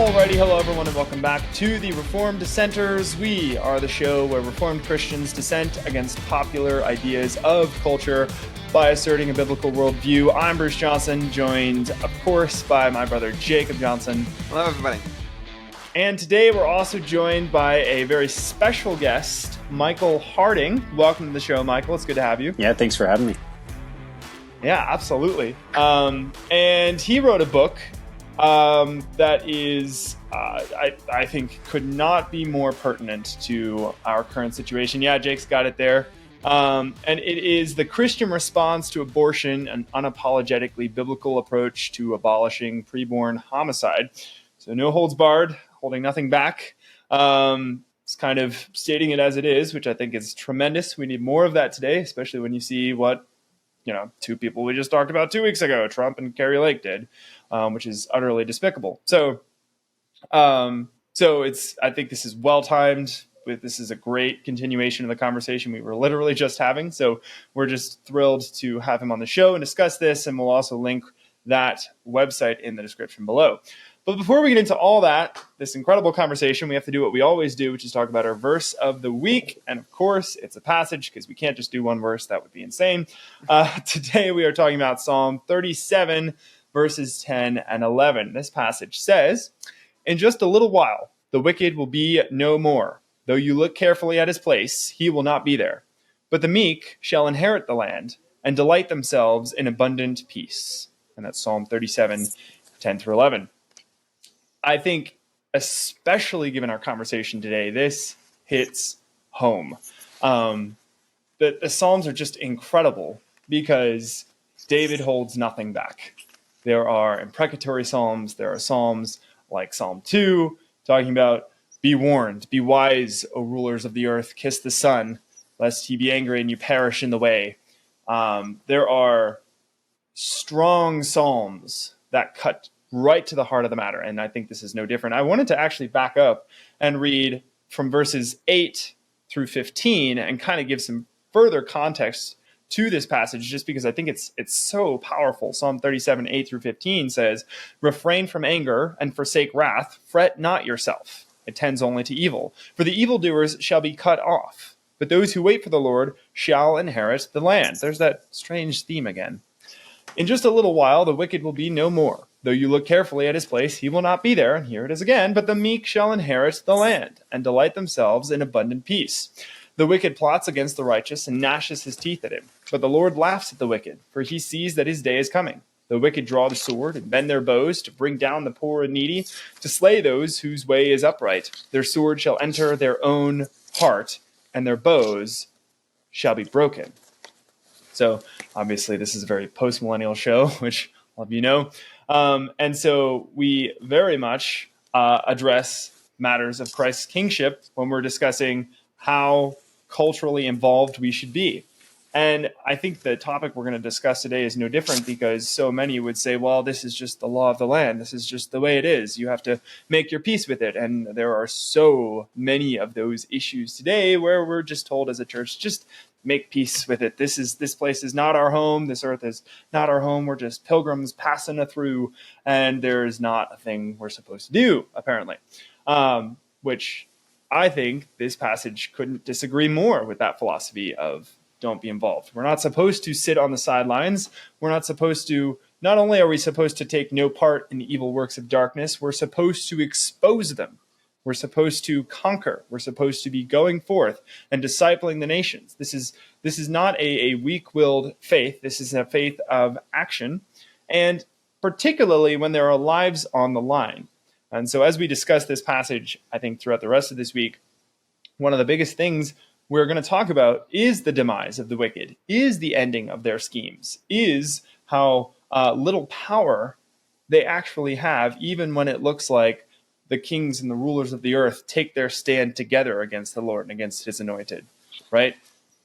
Alrighty, hello everyone, and welcome back to the Reformed Dissenters. We are the show where Reformed Christians dissent against popular ideas of culture by asserting a biblical worldview. I'm Bruce Johnson, joined, of course, by my brother Jacob Johnson. Hello, everybody. And today we're also joined by a very special guest, Michael Harding. Welcome to the show, Michael. It's good to have you. Yeah, thanks for having me. Yeah, absolutely. And he wrote a book that is, I think, could not be more pertinent to our current situation. Yeah, Jake's got it there. And it is The Christian Response to Abortion, an Unapologetically Biblical Approach to Abolishing Preborn Homicide. So no holds barred, holding nothing back. It's kind of stating it as it is, which I think is tremendous. We need more of that today, especially when you see what, two people we just talked about 2 weeks ago, Trump and Carrie Lake did, which is utterly despicable. So I think this is well-timed. This is a great continuation of the conversation we were literally just having. So we're just thrilled to have him on the show and discuss this. And we'll also link that website in the description below. But before we get into all that, this incredible conversation, we have to do what we always do, which is talk about our verse of the week. And of course, it's a passage because we can't just do one verse. That would be insane. Today, we are talking about Psalm 37, verses 10 and 11. This passage says, "In just a little while, the wicked will be no more. Though you look carefully at his place, he will not be there. But the meek shall inherit the land and delight themselves in abundant peace." And that's Psalm 37, 10 through 11. I think, especially given our conversation today, this hits home. The Psalms are just incredible because David holds nothing back. There are imprecatory Psalms. There are Psalms like Psalm 2, talking about, "Be warned, be wise, O rulers of the earth, kiss the Son, lest he be angry and you perish in the way." There are strong Psalms that cut right to the heart of the matter, and I think this is no different. I wanted to actually back up and read from verses 8 through 15 and kind of give some further context to this passage, just because I think it's so powerful. Psalm 37, 8 through 15 says, "Refrain from anger and forsake wrath, fret not yourself. It tends only to evil. For the evildoers shall be cut off, but those who wait for the Lord shall inherit the land." There's that strange theme again. "In just a little while, the wicked will be no more. Though you look carefully at his place, he will not be there." And here it is again. "But the meek shall inherit the land and delight themselves in abundant peace. The wicked plots against the righteous and gnashes his teeth at him. But the Lord laughs at the wicked, for he sees that his day is coming. The wicked draw the sword and bend their bows to bring down the poor and needy, to slay those whose way is upright. Their sword shall enter their own heart, and their bows shall be broken." So obviously this is a very post-millennial show, which all of you know. And so we very much address matters of Christ's kingship when we're discussing how culturally involved we should be. And I think the topic we're going to discuss today is no different, because so many would say, well, this is just the law of the land. This is just the way it is. You have to make your peace with it. And there are so many of those issues today where we're just told as a church, just make peace with it. This place is not our home. This earth is not our home. We're just pilgrims passing through, and there is not a thing we're supposed to do, apparently. Which I think this passage couldn't disagree more with that philosophy of don't be involved. We're not supposed to sit on the sidelines. We're not supposed to, not only are we supposed to take no part in the evil works of darkness, we're supposed to expose them. We're supposed to conquer. We're supposed to be going forth and discipling the nations. This is not a weak-willed faith. This is a faith of action, and particularly when there are lives on the line. And so as we discuss this passage, I think throughout the rest of this week, one of the biggest things we're going to talk about is the demise of the wicked, is the ending of their schemes, is how little power they actually have, even when it looks like the kings and the rulers of the earth take their stand together against the Lord and against his anointed, right?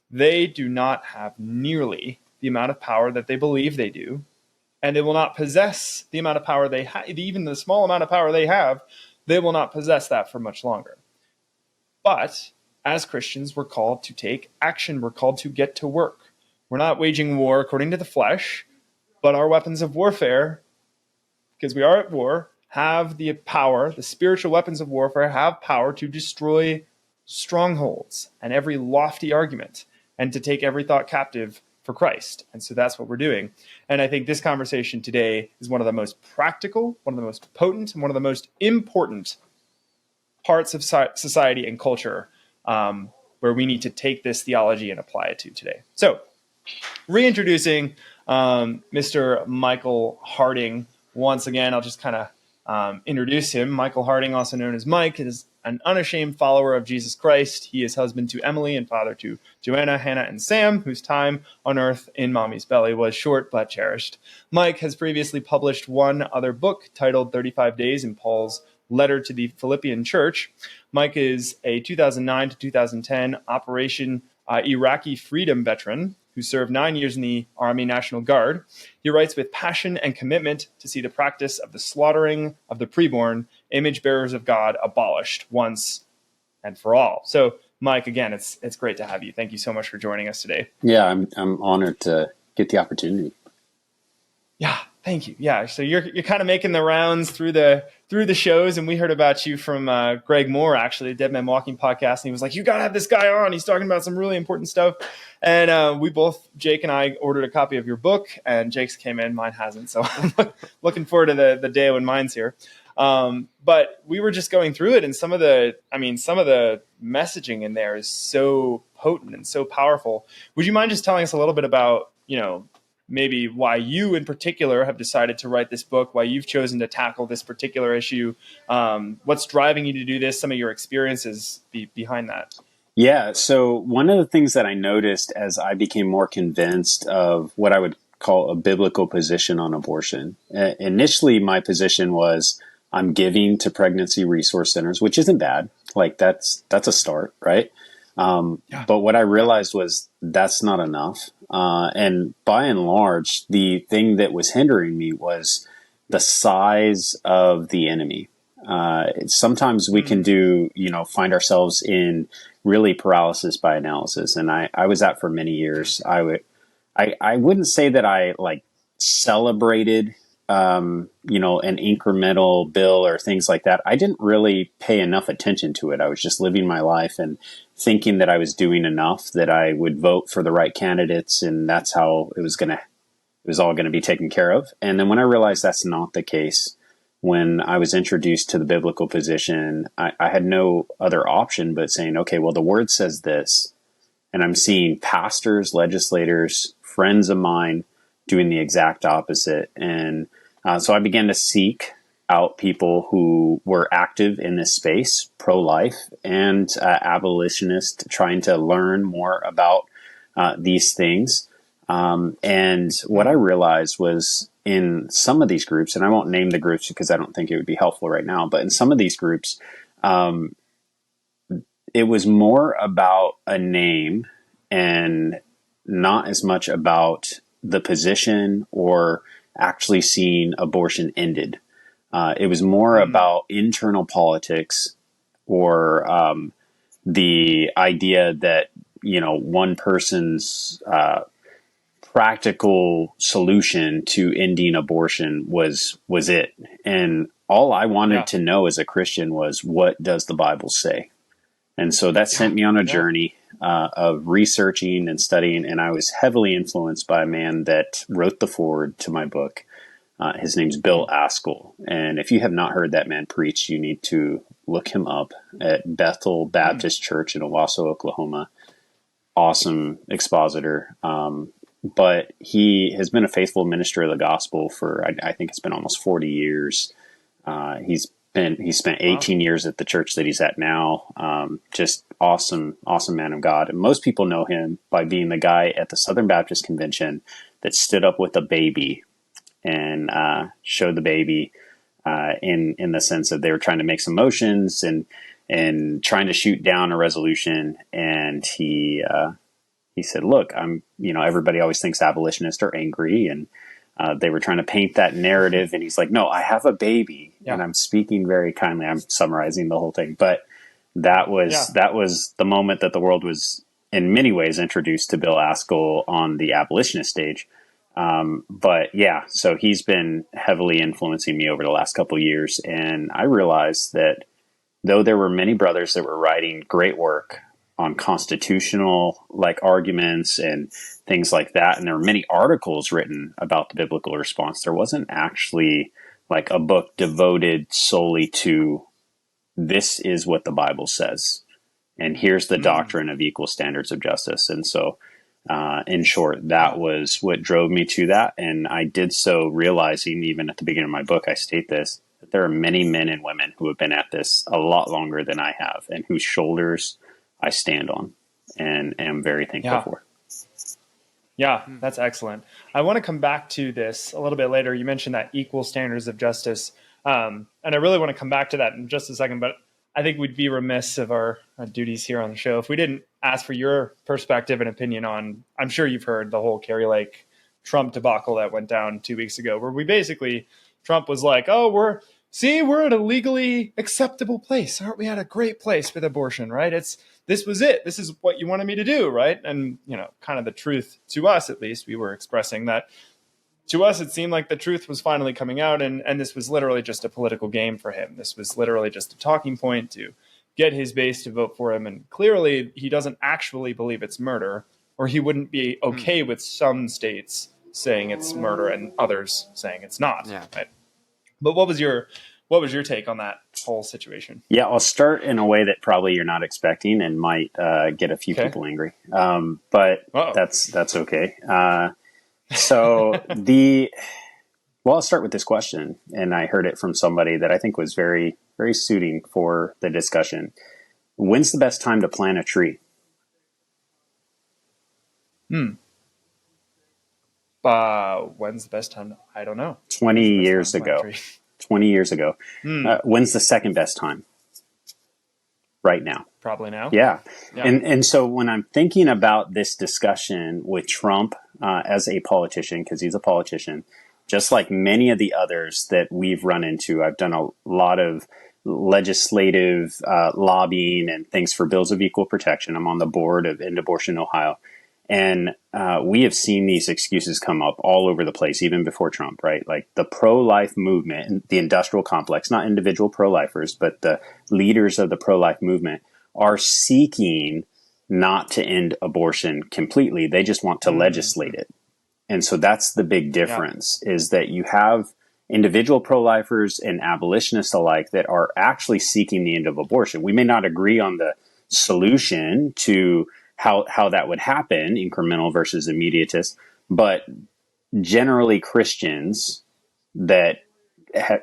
They do not have nearly the amount of power that they believe they do, and they will not possess the amount of power they have, even the small amount of power they have, they will not possess that for much longer. But as Christians, we're called to take action. We're called to get to work. We're not waging war according to the flesh, but our weapons of warfare, because we are at war, have the power, the spiritual weapons of warfare have power to destroy strongholds and every lofty argument and to take every thought captive for Christ. And so that's what we're doing. And I think this conversation today is one of the most practical, one of the most potent, and one of the most important parts of society and culture where we need to take this theology and apply it to today. So, reintroducing Mr. Michael Harding once again. I'll just kind of introduce him. Michael Harding, also known as Mike, is an unashamed follower of Jesus Christ. He is husband to Emily and father to Joanna, Hannah, and Sam, whose time on earth in mommy's belly was short but cherished. Mike has previously published one other book titled 35 Days in Paul's Letter to the Philippian Church. Mike is a 2009 to 2010 Operation Iraqi Freedom veteran who served 9 years in the Army National Guard. He writes with passion and commitment to see the practice of the slaughtering of the preborn, image bearers of God, abolished once and for all. So, Mike, again, it's great to have you. Thank you so much for joining us today. Yeah, I'm honored to get the opportunity. Yeah, thank you. Yeah, so you're kind of making the rounds through the shows, and we heard about you from Greg Moore, actually, the Dead Man Walking podcast, and he was like, "You gotta have this guy on. He's talking about some really important stuff." And we both, Jake and I, ordered a copy of your book, and Jake's came in, mine hasn't, so I'm looking forward to the day when mine's here. But we were just going through it, and some of the messaging in there is so potent and so powerful. Would you mind just telling us a little bit about, maybe why you in particular have decided to write this book, why you've chosen to tackle this particular issue, what's driving you to do this, some of your experiences behind that? Yeah, so one of the things that I noticed as I became more convinced of what I would call a biblical position on abortion, initially my position was I'm giving to pregnancy resource centers, which isn't bad. Like that's a start, right? But what I realized was that's not enough. And by and large, the thing that was hindering me was the size of the enemy. Sometimes we can find ourselves in really paralysis by analysis. And I was that for many years. I wouldn't say that I celebrated, an incremental bill or things like that. I didn't really pay enough attention to it. I was just living my life and thinking that I was doing enough, that I would vote for the right candidates, and that's how it was all going to be taken care of. And then when I realized that's not the case, when I was introduced to the biblical position, I had no other option but saying, okay, well, the word says this, and I'm seeing pastors, legislators, friends of mine doing the exact opposite. And so I began to seek out people who were active in this space, pro-life and abolitionist, trying to learn more about these things. And what I realized was in some of these groups, and I won't name the groups because I don't think it would be helpful right now, but in some of these groups, it was more about a name and not as much about the position or actually seeing abortion ended. It was more about internal politics or the idea that, one person's practical solution to ending abortion was it. And all I wanted to know as a Christian was, what does the Bible say? And so that sent me on a journey of researching and studying, and I was heavily influenced by a man that wrote the foreword to my book. His name's Bill Askell, and if you have not heard that man preach, you need to look him up at Bethel Baptist Church in Owasso, Oklahoma. Awesome expositor, but he has been a faithful minister of the gospel for, I think it's been almost 40 years. He spent 18 years at the church that he's at now. Just awesome man of God. And most people know him by being the guy at the Southern Baptist Convention that stood up with a baby and showed the baby in the sense that they were trying to make some motions and trying to shoot down a resolution. And he said, look, everybody always thinks abolitionists are angry, and they were trying to paint that narrative. And he's like, no, I have a baby. And I'm speaking very kindly. I'm summarizing the whole thing. But that was the moment that the world was in many ways introduced to Bill Askell on the abolitionist stage. But yeah, so he's been heavily influencing me over the last couple of years. And I realized that though there were many brothers that were writing great work on constitutional like arguments and things like that, and there were many articles written about the biblical response, there wasn't actually like a book devoted solely to this is what the Bible says, and here's the doctrine of equal standards of justice. And so in short, that was what drove me to that. And I did so realizing, even at the beginning of my book, I state this, that there are many men and women who have been at this a lot longer than I have, and whose shoulders I stand on and am very thankful for. Yeah, that's excellent. I want to come back to this a little bit later. You mentioned that equal standards of justice. And I really want to come back to that in just a second, but I think we'd be remiss of our duties here on the show if we didn't ask for your perspective and opinion on, I'm sure you've heard the whole Kerry Lake Trump debacle that went down 2 weeks ago, where Trump was like, oh, we're at a legally acceptable place. Aren't we at a great place with abortion, right? This was it. This is what you wanted me to do, right? And, kind of the truth to us, at least, we were expressing that. To us, it seemed like the truth was finally coming out, and this was literally just a political game for him. This was literally just a talking point to get his base to vote for him. And clearly, he doesn't actually believe it's murder, or he wouldn't be okay with some states saying it's murder and others saying it's not. Yeah. Right? But what was your take on that whole situation? Yeah, I'll start in a way that probably you're not expecting and might get a few people angry. But that's okay. So I'll start with this question, and I heard it from somebody that I think was very, very suiting for the discussion. When's the best time to plant a tree? When's the best time? I don't know. 20 years ago. 20 years ago. When's the second best time? Right now. Probably now. Yeah. And so when I'm thinking about this discussion with Trump as a politician, because he's a politician, just like many of the others that we've run into, I've done a lot of legislative lobbying and things for bills of equal protection. I'm on the board of End Abortion Ohio. And we have seen these excuses come up all over the place, even before Trump, right? Like the pro-life movement, the industrial complex, not individual pro-lifers, but the leaders of the pro-life movement are seeking not to end abortion completely. They just want to legislate it. And so that's the big difference, is that you have individual pro-lifers and abolitionists alike that are actually seeking the end of abortion. We may not agree on the solution to how that would happen, incremental versus immediatist, but generally Christians that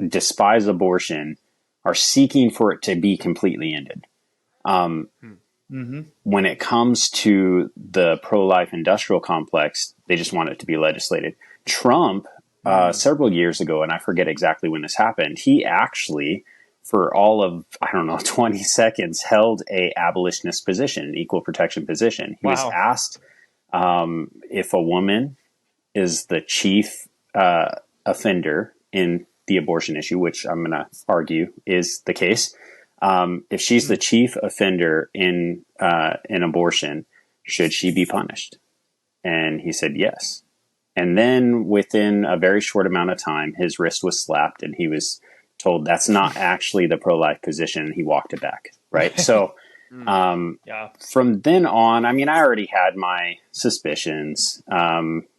despise abortion are seeking for it to be completely ended. When it comes to the pro-life industrial complex, they just want it to be legislated. Trump, several years ago, and I forget exactly when this happened, he actually, for all of, 20 seconds, held a abolitionist position, an equal protection position. He was asked if a woman is the chief offender in the abortion issue, which I'm going to argue is the case. If she's the chief offender in abortion, should she be punished? And he said yes. And then within a very short amount of time, his wrist was slapped and he was told that's not actually the pro-life position, and he walked it back. Right. So from then on, I already had my suspicions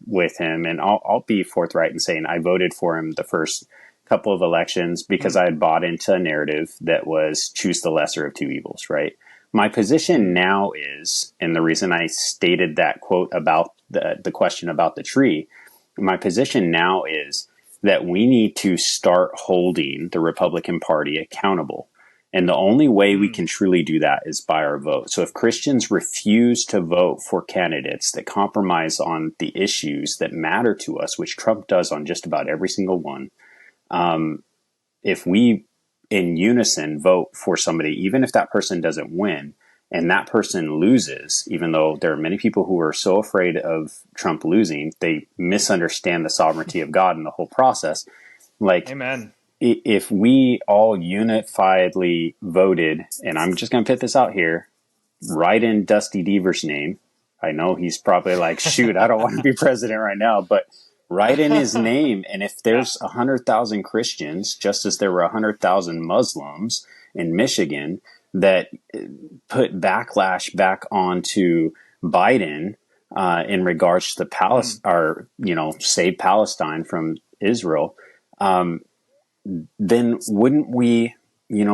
with him, and I'll be forthright in saying I voted for him the first couple of elections because I had bought into a narrative that was choose the lesser of two evils. Right. My position now is, and the reason I stated that quote about the question about the tree, my position now is that we need to start holding the Republican Party accountable. And the only way we can truly do that is by our vote. So if Christians refuse to vote for candidates that compromise on the issues that matter to us, which Trump does on just about every single one, if we in unison vote for somebody, even if that person doesn't win, and that person loses, even though there are many people who are so afraid of Trump losing, they misunderstand the sovereignty of God in the whole process. Like, Amen. If we all unifiedly voted, and I'm just going to put this out here, write in Dusty Deaver's name. I know he's probably like, shoot, I don't want to be president right now, but right in his name. And if Yeah. there's 100,000 Christians, just as there were 100,000 Muslims in Michigan that put backlash back onto Biden in regards to or save Palestine from Israel, then wouldn't we,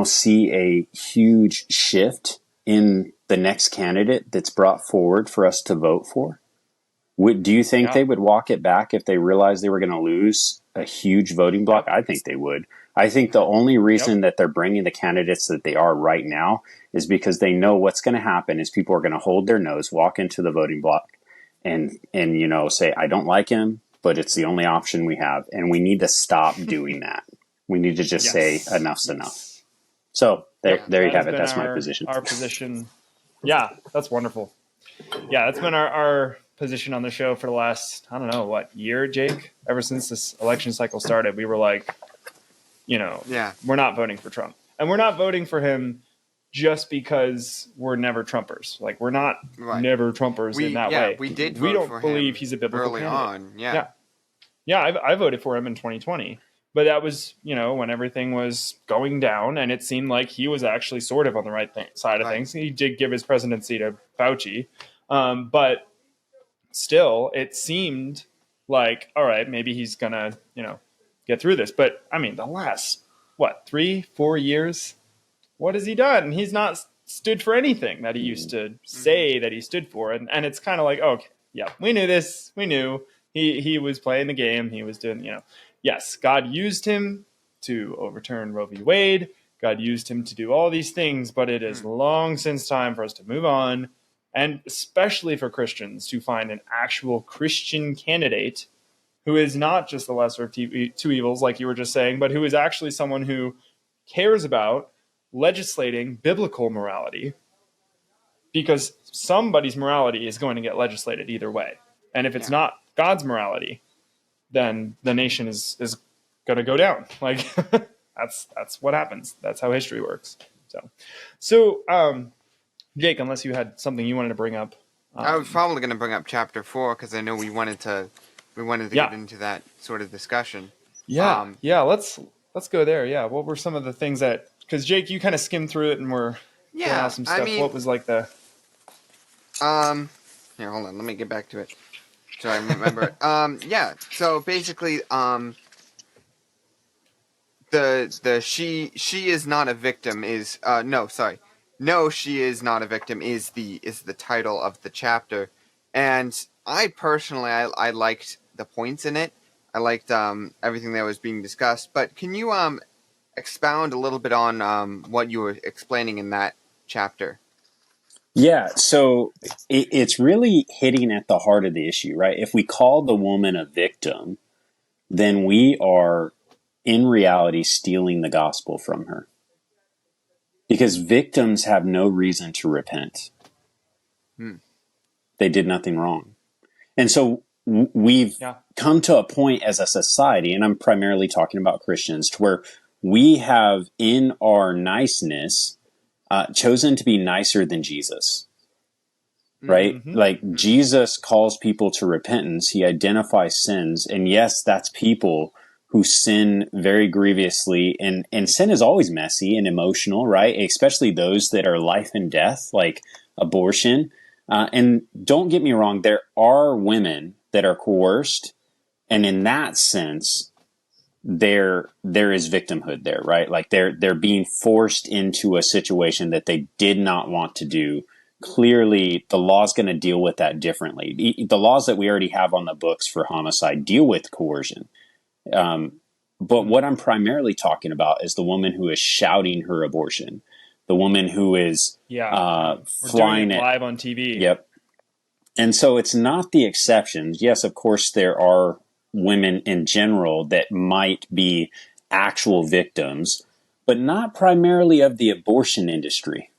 see a huge shift in the next candidate that's brought forward for us to vote for? Do you think Yeah. they would walk it back if they realized they were going to lose a huge voting block? Yep. I think they would. I think the only reason Yep. that they're bringing the candidates that they are right now is because they know what's going to happen is people are going to hold their nose, walk into the voting block, and say, I don't like him, but it's the only option we have, and we need to stop doing that. We need to just say Yes. enough's enough. Yes. So there Yep. you That has have it. been That's my position. our position. Yeah, that's wonderful. Yeah, that's been our position on the show for the last, I don't know, what, year, Jake? Ever since this election cycle started, we were like, we're not voting for Trump. And we're not voting for him just because we're never Trumpers. Like, we're not never Trumpers in that way. We did We vote don't for believe him he's a biblical early candidate. on. Yeah. Yeah, I voted for him in 2020. But that was, when everything was going down, and it seemed like he was actually sort of on the right side of things. He did give his presidency to Fauci. But still, it seemed like, all right, maybe he's going to, get through this. But, I mean, the last, 3-4 years, what has he done? He's not stood for anything that he used to say that he stood for. And it's kind of like, okay, yeah, we knew this. We knew he was playing the game. He was doing, yes, God used him to overturn Roe v. Wade. God used him to do all these things, but it is long since time for us to move on, and especially for Christians to find an actual Christian candidate who is not just the lesser of two evils, like you were just saying, but who is actually someone who cares about legislating biblical morality, because somebody's morality is going to get legislated either way. And if it's not God's morality, then the nation is going to go down. Like that's what happens. That's how history works. So Jake, unless you had something you wanted to bring up. I was probably going to bring up chapter 4 because I know we wanted to get into that sort of discussion. Yeah. Let's go there. Yeah. What were some of the things that, because Jake, you kind of skimmed through it and were throwing out some stuff. What was like the... Here, hold on. Let me get back to it. So I remember it. So basically, the she is not a victim is no, she is not a victim is the title of the chapter, and I personally I liked the points in it. I liked everything that was being discussed. But can you expound a little bit on what you were explaining in that chapter? Yeah, so it's really hitting at the heart of the issue, right? If we call the woman a victim, then we are, in reality, stealing the gospel from her. Because victims have no reason to repent. They did nothing wrong. And so we've come to a point as a society, and I'm primarily talking about Christians, to where we have, in our niceness, chosen to be nicer than Jesus, right? Mm-hmm. Like Jesus calls people to repentance. He identifies sins. And yes, that's people who sin very grievously. And sin is always messy and emotional, right? Especially those that are life and death, like abortion. And don't get me wrong, there are women that are coerced. And in that sense, there is victimhood there, right? Like they're being forced into a situation that they did not want to do. Clearly, the law is going to deal with that differently. The laws that we already have on the books for homicide deal with coercion. But what I'm primarily talking about is the woman who is shouting her abortion, the woman who is flying it live on TV. Yep. And so it's not the exceptions. Yes, of course, there are women in general that might be actual victims, but not primarily of the abortion industry.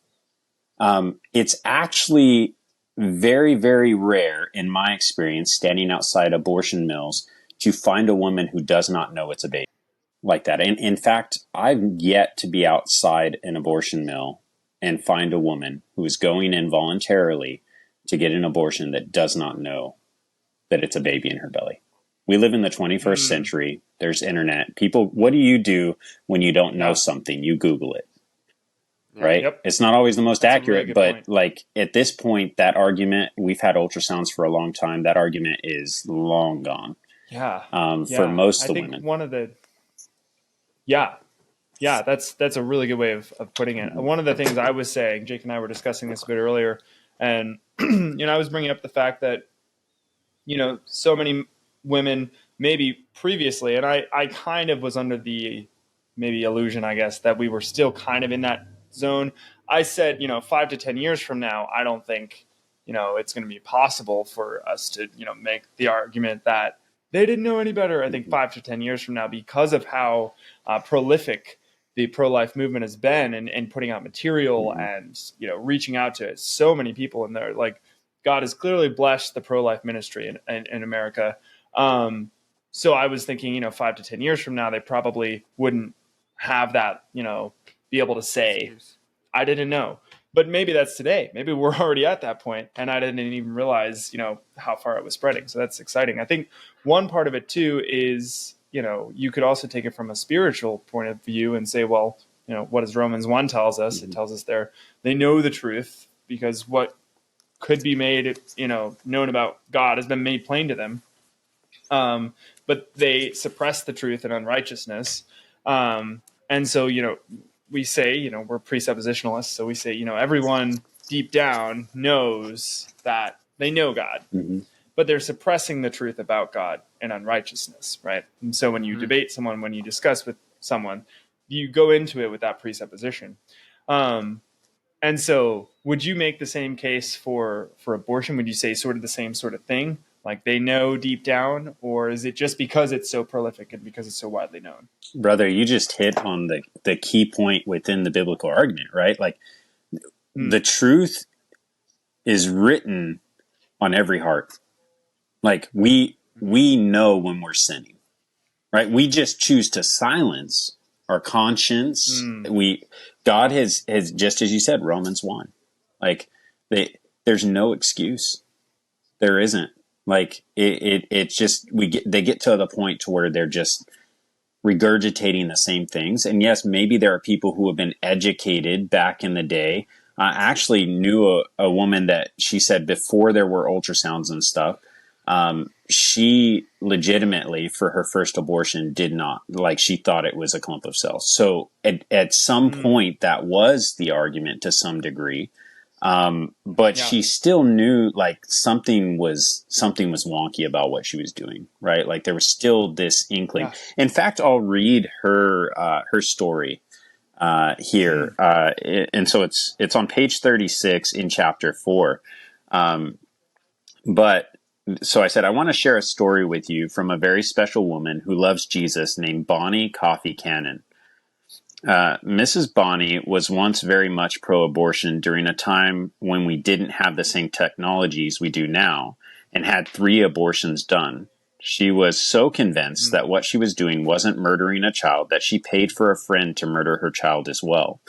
It's actually very, very rare, in my experience, standing outside abortion mills, to find a woman who does not know it's a baby like that. And in fact, I've yet to be outside an abortion mill and find a woman who is going in voluntarily to get an abortion that does not know that it's a baby in her belly. We live in the 21st century. There's internet. People, what do you do when you don't know something? You Google it. Yeah. Right? Yep. It's not always the most That's a accurate, really good but point. like at this point, that argument, we've had ultrasounds for a long time. That argument is long gone. Yeah. For most I of the think women. one of the, yeah, that's a really good way of putting it. One of the things I was saying, Jake and I were discussing this a bit earlier, and I was bringing up the fact that so many women maybe previously, and I kind of was under the maybe illusion, I guess, that we were still kind of in that zone. I said, 5 to 10 years from now, I don't think it's going to be possible for us to make the argument that they didn't know any better. I think 5 to 10 years from now, because of how prolific the pro-life movement has been, and putting out material and reaching out to so many people in there, like God has clearly blessed the pro-life ministry in America. So I was thinking 5 to 10 years from now, they probably wouldn't have that be able to say I didn't know. But maybe that's today. Maybe we're already at that point, and I didn't even realize, how far it was spreading. So that's exciting. I think one part of it too is, you could also take it from a spiritual point of view and say, well, what does Romans 1 tells us? It tells us they know the truth, because what could be made, known about God has been made plain to them. But they suppress the truth in unrighteousness. And so, we say, we're presuppositionalists. So we say, everyone deep down knows that they know God, but they're suppressing the truth about God in unrighteousness, right? And so when you debate someone, when you discuss with someone, you go into it with that presupposition. And so would you make the same case for abortion? Would you say sort of the same sort of thing? Like they know deep down, or is it just because it's so prolific and because it's so widely known? Brother, you just hit on the key point within the biblical argument, right? Like the truth is written on every heart. Like we know when we're sinning, right? We just choose to silence our conscience. God has, just as you said, Romans 1, like there's no excuse. There isn't. Like it's just they get to the point to where they're just regurgitating the same things. And yes, maybe there are people who have been educated back in the day. I actually knew a woman that she said before there were ultrasounds and stuff, she legitimately for her first abortion did not, like, she thought it was a clump of cells. So at some point that was the argument to some degree. But she still knew like something was wonky about what she was doing, right? Like there was still this inkling. Yeah. In fact, I'll read her story here, and so it's on page 36 in chapter 4. But so I said I want to share a story with you from a very special woman who loves Jesus named Bonnie Coffee Cannon. Mrs. Bonnie was once very much pro-abortion during a time when we didn't have the same technologies we do now and had 3 abortions done. She was so convinced that what she was doing wasn't murdering a child that she paid for a friend to murder her child as well.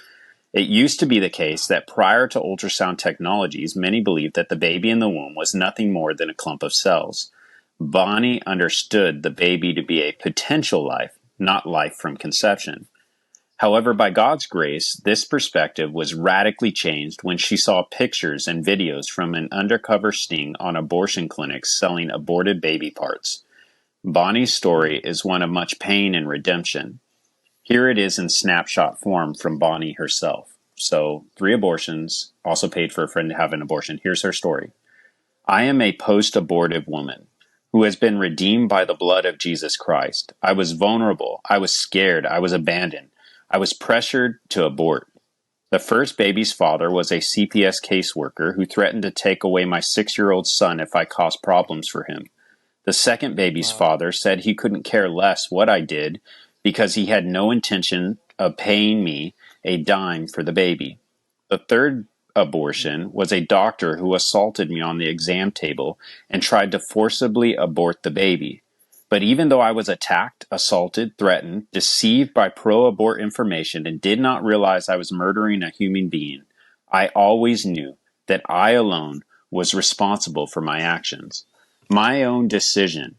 It used to be the case that prior to ultrasound technologies, many believed that the baby in the womb was nothing more than a clump of cells. Bonnie understood the baby to be a potential life, not life from conception. However, by God's grace, this perspective was radically changed when she saw pictures and videos from an undercover sting on abortion clinics selling aborted baby parts. Bonnie's story is one of much pain and redemption. Here it is in snapshot form from Bonnie herself. So, 3 abortions, also paid for a friend to have an abortion. Here's her story. I am a post-abortive woman who has been redeemed by the blood of Jesus Christ. I was vulnerable. I was scared. I was abandoned. I was pressured to abort. The first baby's father was a CPS caseworker who threatened to take away my 6-year-old son if I caused problems for him. The second baby's father said he couldn't care less what I did because he had no intention of paying me a dime for the baby. The third abortion was a doctor who assaulted me on the exam table and tried to forcibly abort the baby. But even though I was attacked, assaulted, threatened, deceived by pro-abort information, and did not realize I was murdering a human being, I always knew that I alone was responsible for my actions. My own decision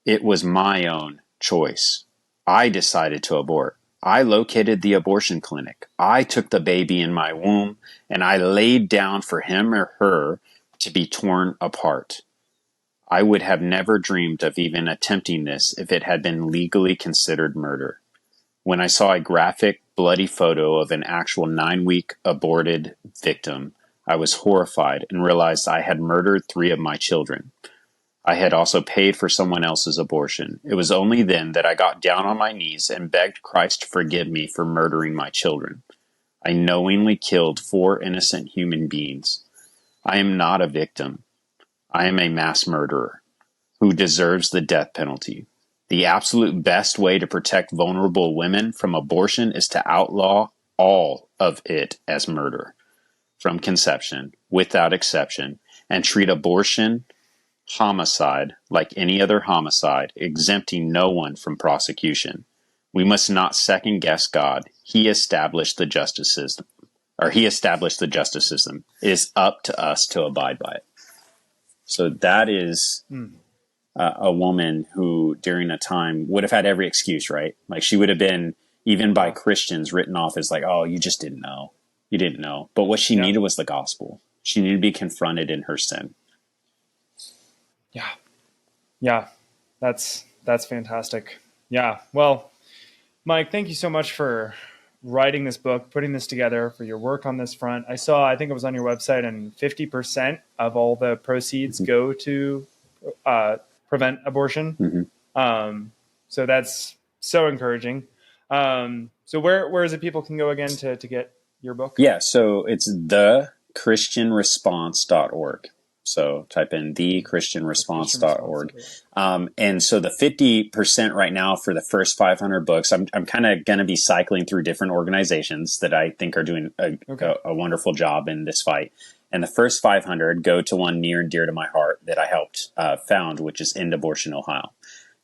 It was my own choice. I decided to abort. I located the abortion clinic. I took the baby in my womb and I laid down for him or her to be torn apart. I would have never dreamed of even attempting this if it had been legally considered murder. When I saw a graphic, bloody photo of an actual 9-week aborted victim, I was horrified and realized I had murdered 3 of my children. I had also paid for someone else's abortion. It was only then that I got down on my knees and begged Christ to forgive me for murdering my children. I knowingly killed 4 innocent human beings. I am not a victim. I am a mass murderer who deserves the death penalty. The absolute best way to protect vulnerable women from abortion is to outlaw all of it as murder, from conception, without exception, and treat abortion homicide like any other homicide, exempting no one from prosecution. We must not second guess God. He established the justice system. It is up to us to abide by it. So that is a woman who, during a time, would have had every excuse, right? Like, she would have been, even by Christians, written off as like, oh, you just didn't know. You didn't know. But what she needed was the gospel. She needed to be confronted in her sin. Yeah, that's fantastic. Yeah, well, Mike, thank you so much for writing this book, putting this together, for your work on this front. I think it was on your website, and 50% of all the proceeds go to prevent abortion. So that's so encouraging. So where is it people can go again to get your book? Yeah, so it's thechristianresponse.org. So type in thechristianresponse.org. And so the 50% right now for the first 500 books, I'm kind of going to be cycling through different organizations that I think are doing a wonderful job in this fight. And the first 500 go to one near and dear to my heart that I helped found, which is End Abortion Ohio.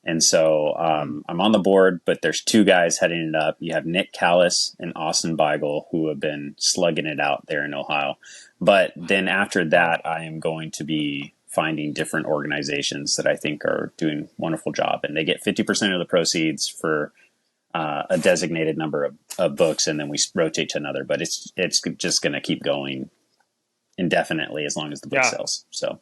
And so I'm on the board, but there's 2 guys heading it up. You have Nick Callis and Austin Beigel, who have been slugging it out there in Ohio. But then after that, I am going to be finding different organizations that I think are doing a wonderful job. And they get 50% of the proceeds for a designated number of books, and then we rotate to another. But it's just going to keep going indefinitely as long as the book sells. So,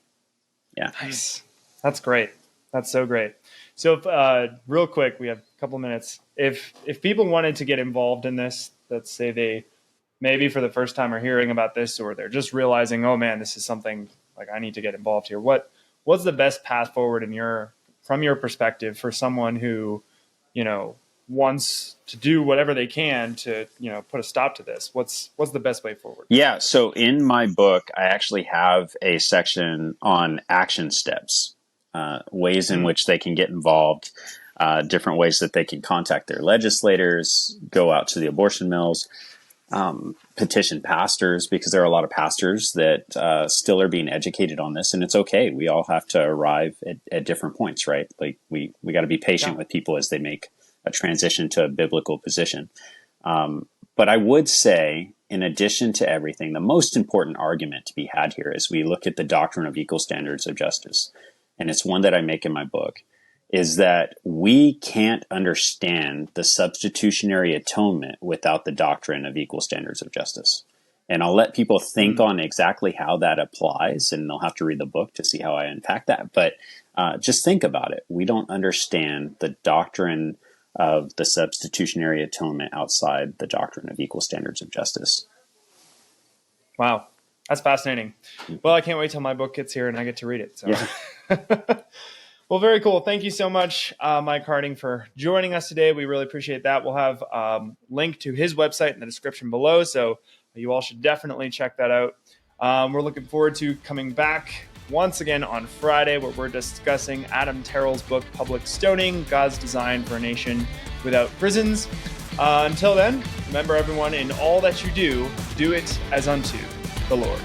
yeah. Nice. That's great. That's so great. So real quick, we have a couple minutes. If people wanted to get involved in this, let's say they maybe for the first time are hearing about this, or they're just realizing, oh man, this is something like I need to get involved here. What's the best path forward from your perspective for someone who, wants to do whatever they can to, put a stop to this? What's the best way forward? Yeah. So in my book, I actually have a section on action steps. Ways in which they can get involved, different ways that they can contact their legislators, go out to the abortion mills, petition pastors, because there are a lot of pastors that still are being educated on this, and it's okay. We all have to arrive at different points, right? Like we got to be patient with people as they make a transition to a biblical position. But I would say, in addition to everything, the most important argument to be had here as we look at the doctrine of equal standards of justice, and it's one that I make in my book, is that we can't understand the substitutionary atonement without the doctrine of equal standards of justice. And I'll let people think on exactly how that applies, and they'll have to read the book to see how I unpack that. But just think about it. We don't understand the doctrine of the substitutionary atonement outside the doctrine of equal standards of justice. Wow. That's fascinating. Well, I can't wait till my book gets here and I get to read it. So. Yeah. Well, very cool. Thank you so much, Mike Harding, for joining us today. We really appreciate that. We'll have a link to his website in the description below, so you all should definitely check that out. We're looking forward to coming back once again on Friday, where we're discussing Adam Terrell's book, Public Stoning, God's Design for a Nation Without Prisons. Until then, remember everyone, in all that you do, do it as unto the Lord.